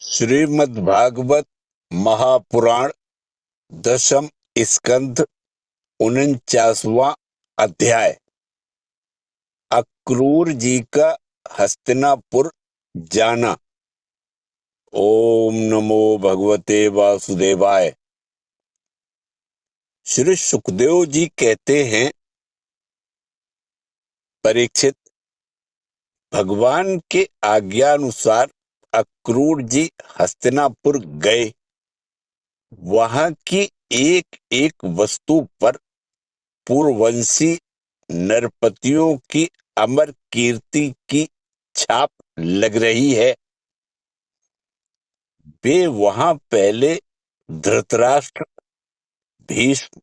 श्रीमद् भागवत महापुराण दशम स्कंध 49वां अध्याय। अक्रूर जी का हस्तिनापुर जाना। ओम नमो भगवते वासुदेवाय। श्री सुखदेव जी कहते हैं, परीक्षित, भगवान के आज्ञानुसार अक्रूर जी हस्तिनापुर गए। वहां की एक एक वस्तु पर पूर्ववंशी नरपतियों की अमर कीर्ति की छाप लग रही है। वे वहां पहले धृतराष्ट्र, भीष्म,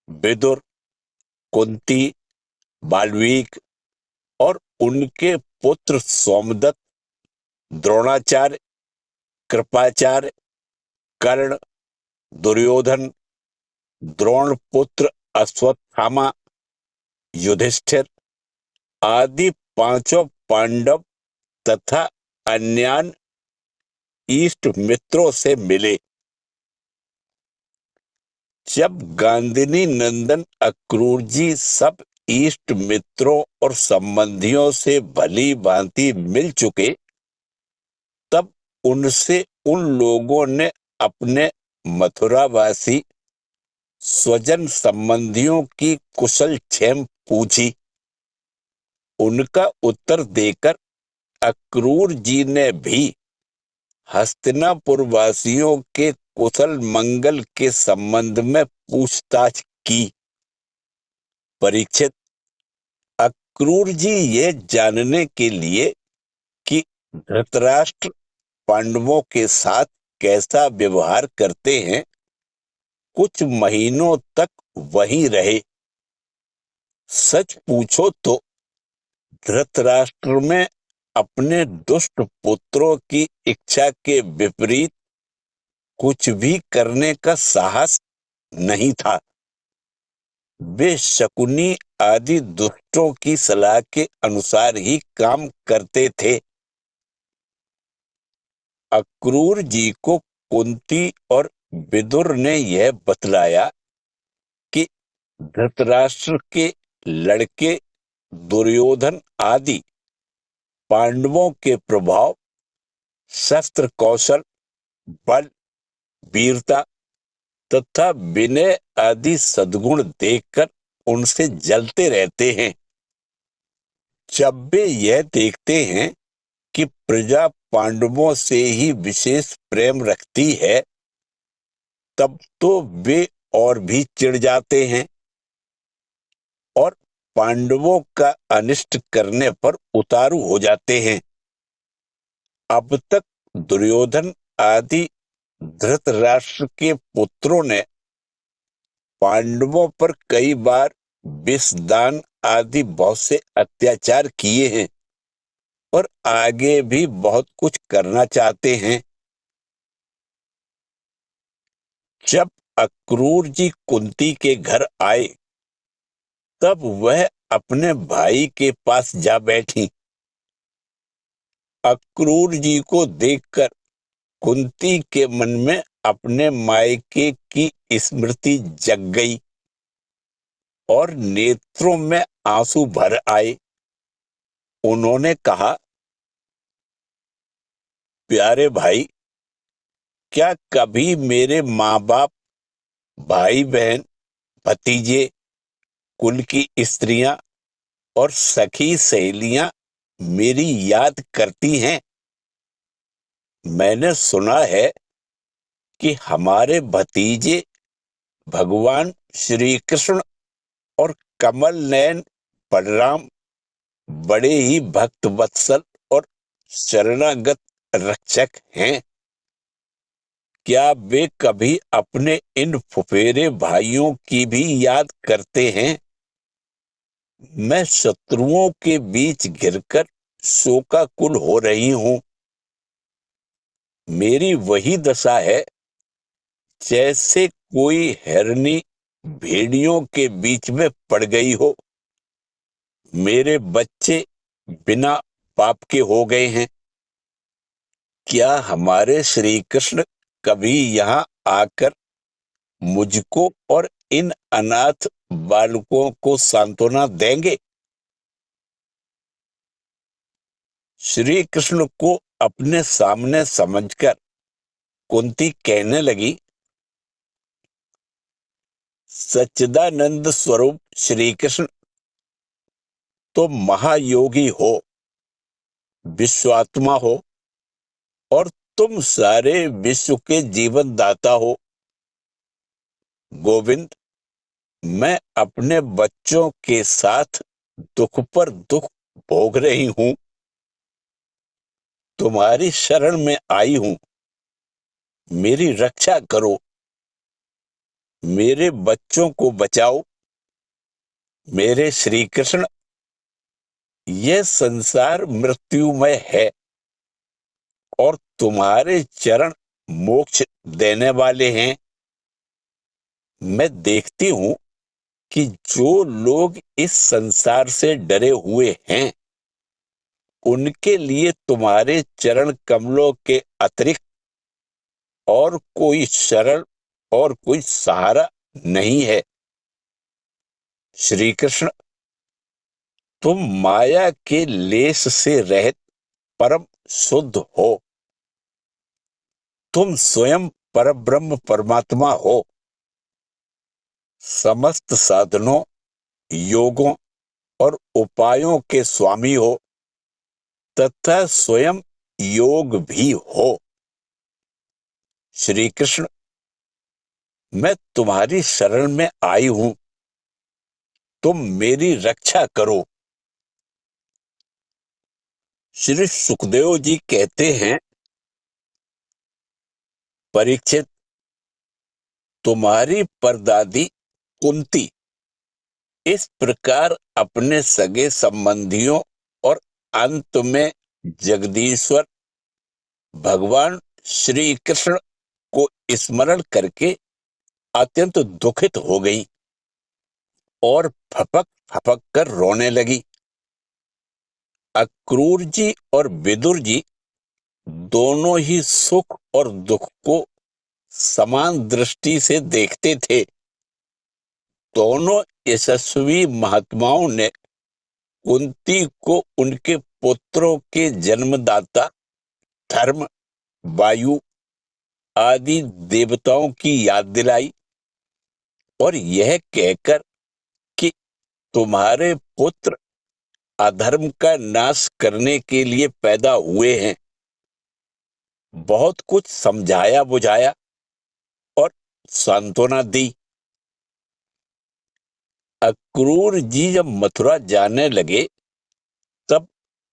विदुर, कुंती, बाल्मीक और उनके पुत्र सोमदत्त, द्रोणाचार्य, कृपाचार्य, कर्ण, दुर्योधन, द्रोण पुत्र अश्वत्थामा, युधिष्ठिर आदि पांचों पांडव तथा अन्य इष्ट मित्रों से मिले। जब गांधिनी नंदन अक्रूर जी सब इष्ट मित्रों और संबंधियों से भली भांति मिल चुके, तब उनसे उन लोगों ने अपने मथुरावासी स्वजन संबंधियों की कुशल क्षेम पूछी। उनका उत्तर देकर अक्रूर जी ने भी हस्तिनापुर वासियों के कुशल मंगल के संबंध में पूछताछ की। परीक्षित, अक्रूर जी ये जानने के लिए कि धृतराष्ट्र पांडवों के साथ कैसा व्यवहार करते हैं, कुछ महीनों तक वहीं रहे। सच पूछो तो धृतराष्ट्र में अपने दुष्ट पुत्रों की इच्छा के विपरीत कुछ भी करने का साहस नहीं था। वे शकुनी आदि दुष्टों की सलाह के अनुसार ही काम करते थे। अक्रूर जी को कुंती और विदुर ने यह बतलाया कि धृतराष्ट्र के लड़के दुर्योधन आदि पांडवों के प्रभाव, शस्त्र कौशल, बल, वीरता तथा विनय आदि सद्गुण देखकर उनसे जलते रहते हैं। जब वे यह देखते हैं कि प्रजा पांडवों से ही विशेष प्रेम रखती है, तब तो वे और भी चिढ़ जाते हैं और पांडवों का अनिष्ट करने पर उतारू हो जाते हैं। अब तक दुर्योधन आदि धृतराष्ट्र के पुत्रों ने पांडवों पर कई बार विषदान आदि बहुत से अत्याचार किए हैं और आगे भी बहुत कुछ करना चाहते हैं। जब अक्रूर जी कुंती के घर आए, तब वह अपने भाई के पास जा बैठी। अक्रूर जी को देखकर कुंती के मन में अपने मायके की स्मृति जग गई और नेत्रों में आंसू भर आए। उन्होंने कहा, प्यारे भाई, क्या कभी मेरे माँ बाप, भाई बहन, भतीजे, कुल की स्त्रियां और सखी सहेलियां मेरी याद करती हैं? मैंने सुना है कि हमारे भतीजे भगवान श्री कृष्ण और कमल नयन बलराम बड़े ही भक्त वत्सल और शरणागत रक्षक हैं। क्या वे कभी अपने इन फुफेरे भाइयों की भी याद करते हैं? मैं शत्रुओं के बीच घिरकर शोकाकुल हो रही हूं। मेरी वही दशा है जैसे कोई हिरनी भेड़ियों के बीच में पड़ गई हो। मेरे बच्चे बिना बाप के हो गए हैं। क्या हमारे श्री कृष्ण कभी यहाँ आकर मुझको और इन अनाथ बालकों को सांत्वना देंगे? श्री कृष्ण को अपने सामने समझकर कुंती कहने लगी, सच्चिदानंद स्वरूप श्री कृष्ण तो महायोगी हो, विश्वात्मा हो और तुम सारे विश्व के जीवन दाता हो। गोविंद, मैं अपने बच्चों के साथ दुख पर दुख भोग रही हूं, तुम्हारी शरण में आई हूं, मेरी रक्षा करो, मेरे बच्चों को बचाओ। मेरे श्री कृष्ण, यह संसार मृत्युमय है और तुम्हारे चरण मोक्ष देने वाले हैं। मैं देखती हूं कि जो लोग इस संसार से डरे हुए हैं, उनके लिए तुम्हारे चरण कमलों के अतिरिक्त और कोई शरण और कोई सहारा नहीं है। श्री कृष्ण, तुम माया के लेस से रहित परम शुद्ध हो, तुम स्वयं परब्रह्म परमात्मा हो, समस्त साधनों, योगों और उपायों के स्वामी हो तथा स्वयं योग भी हो। श्री कृष्ण, मैं तुम्हारी शरण में आई हूं, तुम मेरी रक्षा करो। श्री सुखदेव जी कहते हैं, परीक्षित, तुम्हारी परदादी कुंती इस प्रकार अपने सगे संबंधियों और अंत में जगदीश्वर भगवान श्री कृष्ण को स्मरण करके अत्यंत दुखित हो गई और फपक फपक कर रोने लगी। अक्रूर जी और विदुर जी दोनों ही सुख और दुख को समान दृष्टि से देखते थे। दोनों यशस्वी महात्माओं ने कुंती को उनके पुत्रों के जन्मदाता धर्म, वायु आदि देवताओं की याद दिलाई और यह कहकर कि तुम्हारे पुत्र अधर्म का नाश करने के लिए पैदा हुए हैं, बहुत कुछ समझाया बुझाया और सांत्वना दी। अक्रूर जी जब मथुरा जाने लगे, तब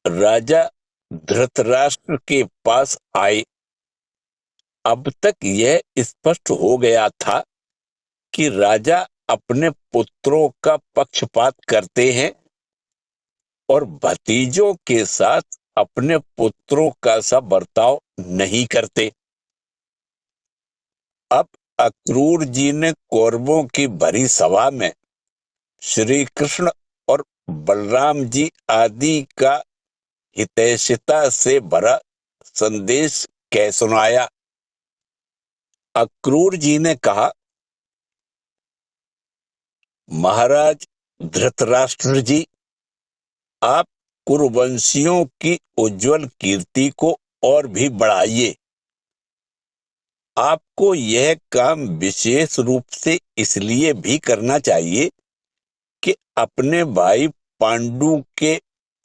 राजा धृतराष्ट्र के पास आए। अब तक यह स्पष्ट हो गया था कि राजा अपने पुत्रों का पक्षपात करते हैं और भतीजों के साथ अपने पुत्रों का सा बर्ताव नहीं करते। अब अक्रूर जी ने कौरवों की भरी सभा में श्री कृष्ण और बलराम जी आदि का हितैषिता से भरा संदेश कह सुनाया। अक्रूर जी ने कहा, महाराज धृतराष्ट्र जी, आप कुरुवंशियों की उज्जवल कीर्ति को और भी बढ़ाइए। आपको यह काम विशेष रूप से इसलिए भी करना चाहिए कि अपने भाई पांडु के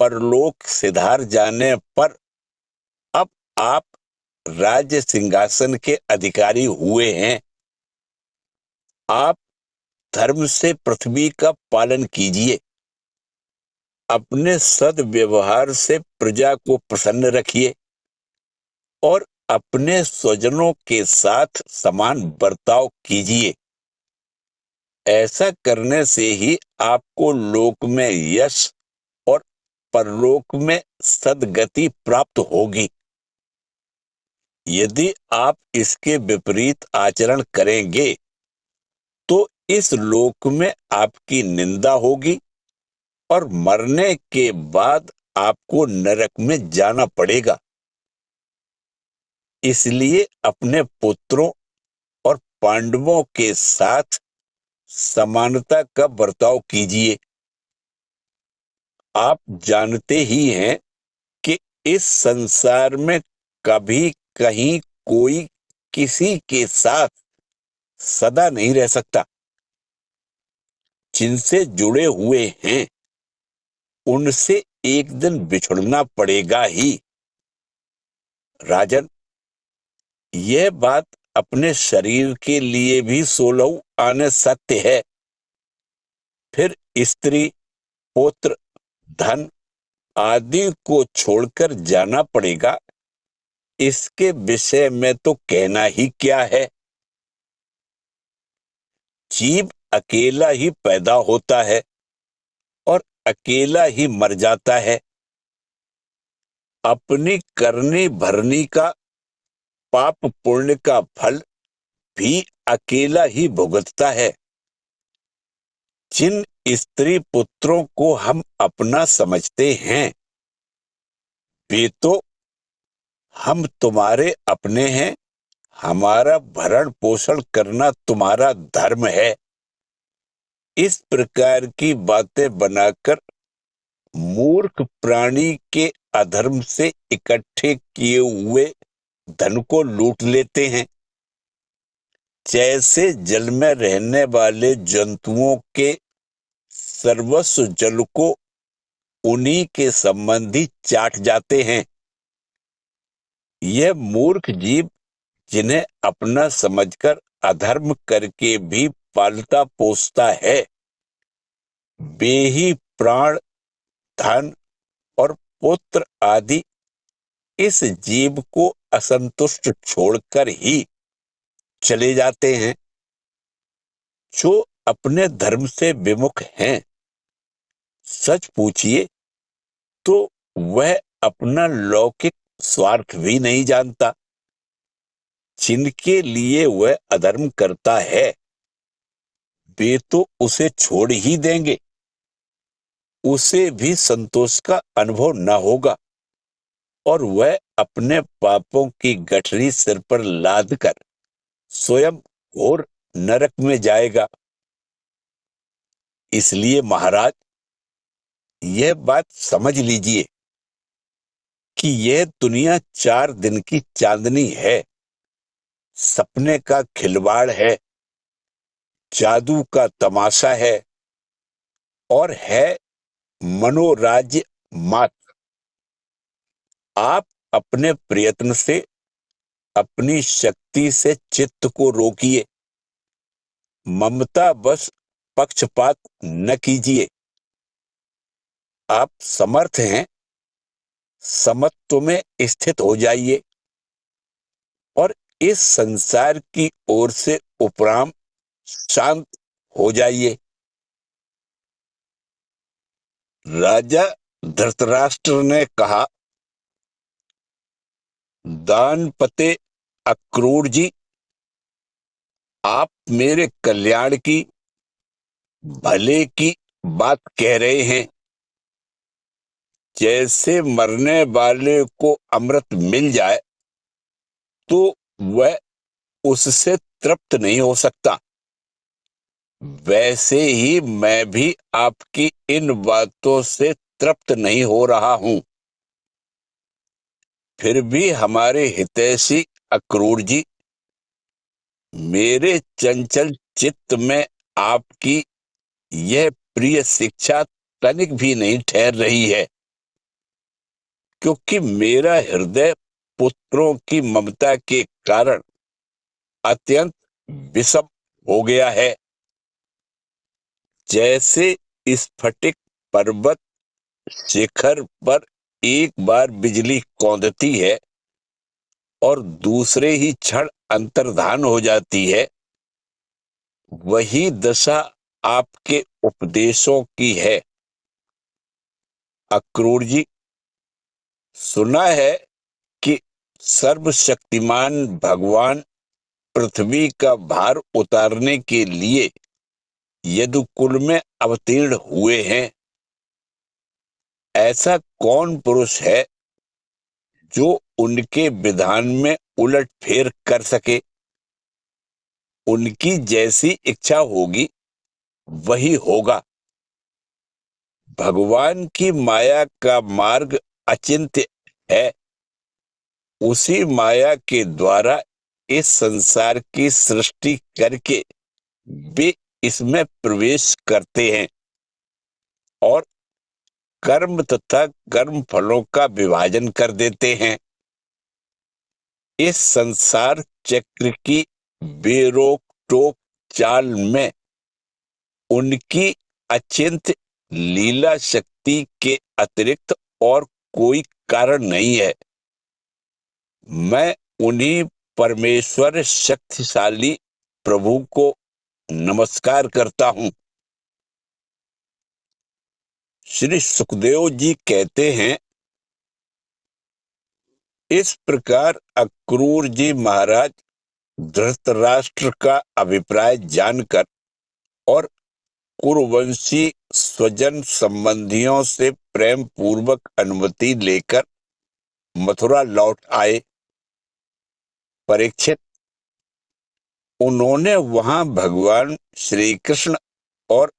परलोक सिधार जाने पर अब आप राज्य सिंहासन के अधिकारी हुए हैं। आप धर्म से पृथ्वी का पालन कीजिए, अपने सद्व्यवहार से प्रजा को प्रसन्न रखिए और अपने स्वजनों के साथ समान बर्ताव कीजिए। ऐसा करने से ही आपको लोक में यश और परलोक में सद्गति प्राप्त होगी। यदि आप इसके विपरीत आचरण करेंगे तो इस लोक में आपकी निंदा होगी और मरने के बाद आपको नरक में जाना पड़ेगा। इसलिए अपने पुत्रों और पांडवों के साथ समानता का बर्ताव कीजिए। आप जानते ही हैं कि इस संसार में कभी कहीं कोई किसी के साथ सदा नहीं रह सकता। जिनसे जुड़े हुए हैं उनसे एक दिन बिछुड़ना पड़ेगा ही। राजन, यह बात अपने शरीर के लिए भी 16 आने सत्य है। फिर स्त्री, पुत्र, धन आदि को छोड़कर जाना पड़ेगा। इसके विषय में तो कहना ही क्या है। जीव अकेला ही पैदा होता है और अकेला ही मर जाता है। अपनी करनी भरनी का पाप पुण्य का फल भी अकेला ही भुगतता है। जिन स्त्री पुत्रों को हम अपना समझते हैं वे तो हम तुम्हारे अपने हैं, हमारा भरण पोषण करना तुम्हारा धर्म है। इस प्रकार की बातें बनाकर मूर्ख प्राणी के अधर्म से इकट्ठे किए हुए धन को लूट लेते हैं। जैसे जल में रहने वाले जंतुओं के सर्वस्व जल को उन्हीं के संबंधी चाट जाते हैं। यह मूर्ख जीव जिन्हें अपना समझकर अधर्म करके भी पालता पोसता है, वे ही प्राण, धन और पुत्र आदि इस जीव को असंतुष्ट छोड़कर ही चले जाते हैं। जो अपने धर्म से विमुख हैं, सच पूछिए तो वह अपना लौकिक स्वार्थ भी नहीं जानता। जिनके लिए वह अधर्म करता है वे तो उसे छोड़ ही देंगे। उसे भी संतोष का अनुभव न होगा और वह अपने पापों की गठरी सिर पर लाद कर स्वयं घोर नरक में जाएगा। इसलिए महाराज, यह बात समझ लीजिए कि यह दुनिया 4 दिन की चांदनी है, सपने का खिलवाड़ है, जादू का तमाशा है और है मनोराज्य मात्र। आप अपने प्रयत्न से, अपनी शक्ति से चित्त को रोकिए। ममता बस पक्षपात न कीजिए। आप समर्थ हैं, समत्व में स्थित हो जाइए और इस संसार की ओर से उपराम शांत हो जाइए। राजा धृतराष्ट्र ने कहा, दानपते अक्रूर जी, आप मेरे कल्याण की, भले की बात कह रहे हैं। जैसे मरने वाले को अमृत मिल जाए तो वह उससे तृप्त नहीं हो सकता, वैसे ही मैं भी आपकी इन बातों से तृप्त नहीं हो रहा हूं। फिर भी हमारे हितैषी अक्रूर जी, मेरे चंचल चित्त में आपकी यह प्रिय शिक्षा तनिक भी नहीं ठहर रही है, क्योंकि मेरा हृदय पुत्रों की ममता के कारण अत्यंत विषम हो गया है। जैसे स्फटिक पर्वत शिखर पर एक बार बिजली कौंधती है और दूसरे ही क्षण अंतर्धान हो जाती है, वही दशा आपके उपदेशों की है। अक्रूर जी, सुना है कि सर्वशक्तिमान भगवान पृथ्वी का भार उतारने के लिए यदुकुल में अवतीर्ण हुए हैं। ऐसा कौन पुरुष है जो उनके विधान में उलटफेर कर सके। उनकी जैसी इच्छा होगी वही होगा। भगवान की माया का मार्ग अचिंत्य है। उसी माया के द्वारा इस संसार की सृष्टि करके वे इसमें प्रवेश करते हैं और कर्म तथा कर्म फलों का विभाजन कर देते हैं। इस संसार चक्र की बेरोक टोक चाल में उनकी अचिंत्य लीला शक्ति के अतिरिक्त और कोई कारण नहीं है। मैं उन्हीं परमेश्वर शक्तिशाली प्रभु को नमस्कार करता हूं। श्री सुखदेव जी कहते हैं, इस प्रकार अक्रूर जी महाराज धृतराष्ट्र का अभिप्राय जानकर और कुरुवंशी स्वजन संबंधियों से प्रेम पूर्वक अनुमति लेकर मथुरा लौट आए। परीक्षित, उन्होंने वहां भगवान श्री कृष्ण और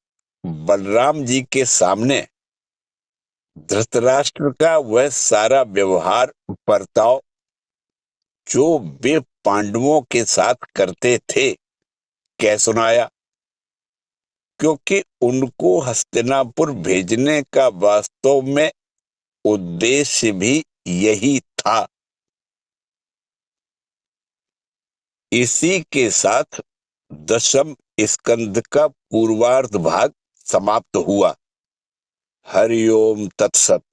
बलराम जी के सामने धृतराष्ट्र का वह सारा व्यवहार बर्ताव जो वे पांडवों के साथ करते थे कह सुनाया, क्योंकि उनको हस्तिनापुर भेजने का वास्तव में उद्देश्य भी यही था। इसी के साथ 10वें स्कंद का पूर्वार्ध भाग समाप्त हुआ। हरि ओम तत्सत।